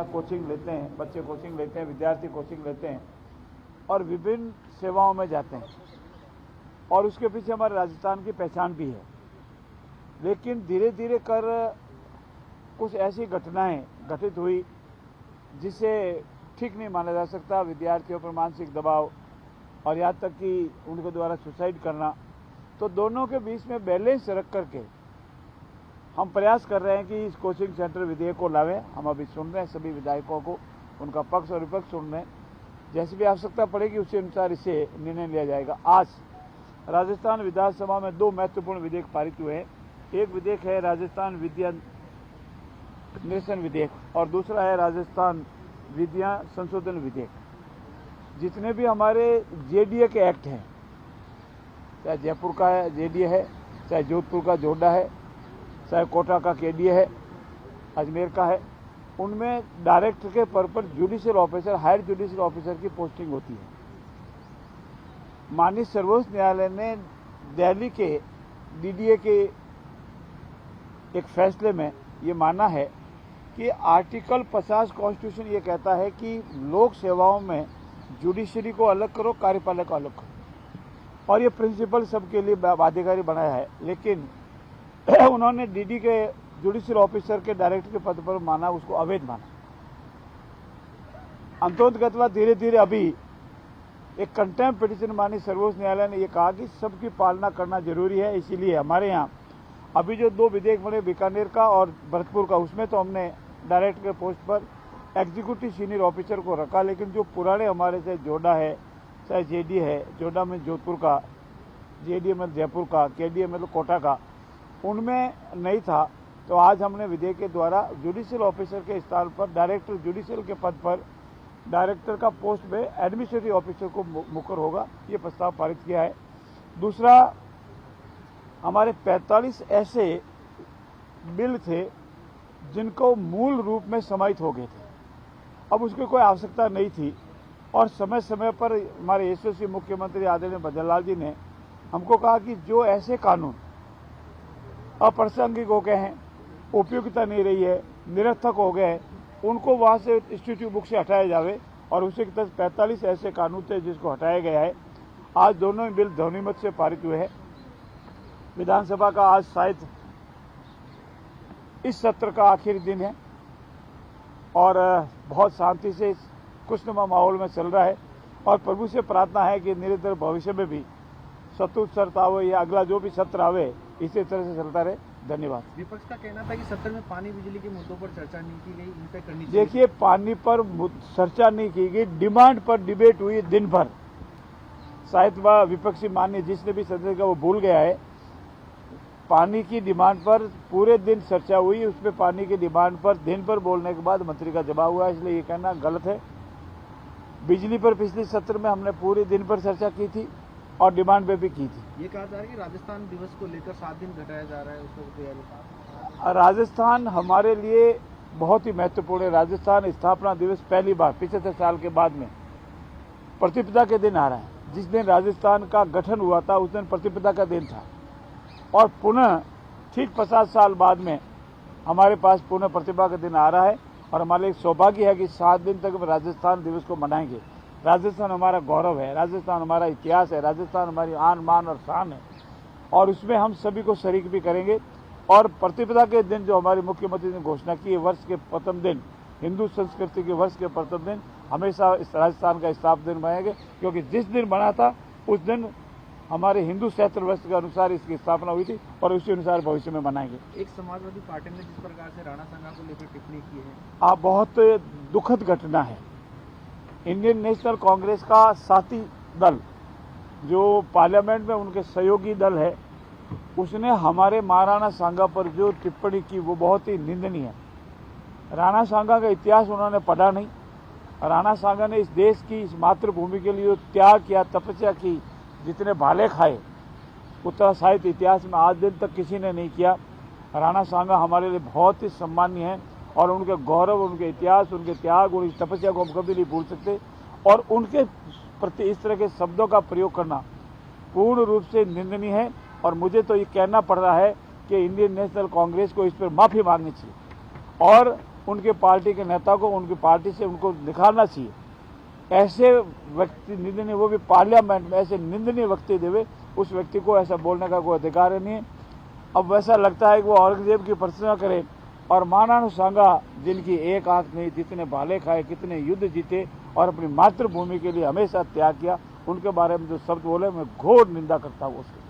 यहाँ कोचिंग लेते हैं, बच्चे कोचिंग लेते हैं, विद्यार्थी कोचिंग लेते हैं और विभिन्न सेवाओं में जाते हैं और उसके पीछे हमारे राजस्थान की पहचान भी है। लेकिन धीरे धीरे कर कुछ ऐसी घटनाएं घटित हुई जिसे ठीक नहीं माना जा सकता। विद्यार्थियों पर मानसिक दबाव और यहाँ तक कि उनके द्वारा सुसाइड करना, तो दोनों के बीच में बैलेंस रख करके हम प्रयास कर रहे हैं कि इस कोचिंग सेंटर विधेयक को लावें। हम अभी सुन रहे हैं सभी विधायकों को, उनका पक्ष और विपक्ष सुन रहे हैं। जैसी भी आवश्यकता पड़ेगी उसी अनुसार इसे निर्णय लिया जाएगा। आज राजस्थान विधानसभा में 2 महत्वपूर्ण विधेयक पारित हुए हैं। एक विधेयक है राजस्थान विद्या निरसन विधेयक और दूसरा है राजस्थान विद्या संशोधन विधेयक। जितने भी हमारे जेडीए के एक्ट हैं, चाहे जयपुर का है जेडीए है, चाहे जोधपुर का जोडा है, चाहे कोटा का केडीए है, अजमेर का है, उनमें डायरेक्टर के पद पर judicial officer, higher judicial officer की पोस्टिंग होती है। माननीय सर्वोच्च न्यायालय ने दिल्ली के डीडीए के एक फैसले में ये माना है कि आर्टिकल 50 कॉन्स्टिट्यूशन ये कहता है कि लोक सेवाओं में जुडिशरी को अलग करो, कार्यपालक को अलग करो, और ये प्रिंसिपल सबके लिए बाध्यकारी बनाया है। लेकिन उन्होंने डीडी के जुडिशियल ऑफिसर के डायरेक्टर के पद पर माना, उसको अवैध माना। अंतोतगत्वा धीरे धीरे अभी एक कंटेम्प्ट पिटीशन माननीय सर्वोच्च न्यायालय ने यह कहा कि सबकी पालना करना जरूरी है। इसीलिए हमारे यहाँ अभी जो 2 विधेयक बने, बीकानेर का और भरतपुर का, उसमें तो हमने डायरेक्टर के पोस्ट पर एग्जीक्यूटिव सीनियर ऑफिसर को रखा। लेकिन जो पुराने हमारे चाहे जोडा है, चाहे जेडी है, जोडा में जोधपुर का, जेडीए में जयपुर का, केडीए में तो कोटा का, उनमें नहीं था। तो आज हमने विधेयक के द्वारा जुडिशियल ऑफिसर के स्थान पर डायरेक्टर जुडिशियल के पद पर डायरेक्टर का पोस्ट में एडमिनिस्ट्रेटिव ऑफिसर को मुकर होगा, ये प्रस्ताव पारित किया है। दूसरा, हमारे 45 ऐसे बिल थे जिनको मूल रूप में समाहित हो गए थे, अब उसकी कोई आवश्यकता नहीं थी और समय समय पर हमारे यशस्वी मुख्यमंत्री आदरणीय भजनलाल जी ने हमको कहा कि जो ऐसे कानून अप्रासंगिक हो गए हैं, उपयोगिता नहीं रही है, निरर्थक हो गए हैं, उनको वहां से इंस्टीट्यूट बुक से हटाया जावे और उसी के तहत 45 ऐसे कानून थे जिसको हटाया गया है। आज दोनों ही बिल ध्वनिमत से पारित हुए हैं। विधानसभा का आज शायद इस सत्र का आखिरी दिन है और बहुत शांति से खुशनुमा माहौल में चल रहा है और प्रभु से प्रार्थना है कि निरंतर भविष्य में भी सतुत सत्र आवे या अगला जो भी सत्र आवे इसी तरह से चलता रहे। धन्यवाद। विपक्ष का कहना था कि सत्र में पानी बिजली के मुद्दों पर चर्चा नहीं की गई, इन पर करनी चाहिए। देखिए, पानी पर चर्चा नहीं की गई, डिमांड पर डिबेट हुई दिन भर। शायद वह विपक्षी मान्य जिसने भी सदस्य का वो भूल गया है। पानी की डिमांड पर पूरे दिन चर्चा हुई, उसमें पानी की डिमांड पर दिन भर बोलने के बाद मंत्री का जवाब हुआ, इसलिए ये कहना गलत है। बिजली पर पिछले सत्र में हमने पूरे दिन पर चर्चा की थी और डिमांड पे भी की थी। ये कहा जा रहा है कि राजस्थान दिवस को लेकर 7 दिन घटाया जा रहा है, उसको तैयारी। राजस्थान हमारे लिए बहुत ही महत्वपूर्ण है। राजस्थान स्थापना दिवस पहली बार 75 साल के बाद में प्रतिपदा के दिन आ रहा है। जिस दिन राजस्थान का गठन हुआ था उस दिन प्रतिपदा का दिन था और पुनः ठीक 50 साल बाद में हमारे पास पुनः प्रतिभा का दिन आ रहा है और हमारे लिए सौभाग्य है कि 7 दिन तक राजस्थान दिवस को मनाएंगे। राजस्थान हमारा गौरव है, राजस्थान हमारा इतिहास है, राजस्थान हमारी आन मान और शान है और उसमें हम सभी को शरीक भी करेंगे। और प्रतिपदा के दिन जो हमारे मुख्यमंत्री ने घोषणा की है, वर्ष के प्रथम दिन, हिंदू संस्कृति के वर्ष के प्रथम दिन हमेशा इस राजस्थान का स्थापना दिन मनाएंगे, क्योंकि जिस दिन बना था उस दिन हमारे हिंदू सहस्त्र वर्ष के अनुसार इसकी स्थापना हुई थी और उसी अनुसार भविष्य में मनाएंगे। एक समाजवादी पार्टी ने जिस प्रकार से राणा संघा को लेकर टिप्पणी की है, आप बहुत दुखद घटना है। इंडियन नेशनल कांग्रेस का साथी दल जो पार्लियामेंट में उनके सहयोगी दल है, उसने हमारे महाराणा सांगा पर जो टिप्पणी की वो बहुत ही निंदनीय है। राणा सांगा का इतिहास उन्होंने पढ़ा नहीं। राणा सांगा ने इस देश की, इस मातृभूमि के लिए त्याग किया, तपस्या की, जितने भाले खाए उतना शायद इतिहास में आज दिन तक किसी ने नहीं किया। राणा सांगा हमारे लिए बहुत ही सम्मानीय है और उनके गौरव, उनके इतिहास, उनके त्याग, उनकी तपस्या को हम कभी नहीं भूल सकते और उनके प्रति इस तरह के शब्दों का प्रयोग करना पूर्ण रूप से निंदनीय है। और मुझे तो ये कहना पड़ रहा है कि इंडियन नेशनल कांग्रेस को इस पर माफी मांगनी चाहिए और उनके पार्टी के नेता को उनकी पार्टी से उनको निकालना चाहिए। ऐसे व्यक्ति निंदनीय, वो भी पार्लियामेंट में ऐसे निंदनीय व्यक्ति देवे, उस व्यक्ति को ऐसा बोलने का कोई अधिकार नहीं है। अब वैसा लगता है कि वो औरंगजेब की प्रशंसा करे और मानानु सांगा, जिनकी एक आंख नहीं, जितने भाले खाए, कितने युद्ध जीते और अपनी मातृभूमि के लिए हमेशा त्याग किया, उनके बारे में जो शब्द बोले मैं घोर निंदा करता हूँ उसकी।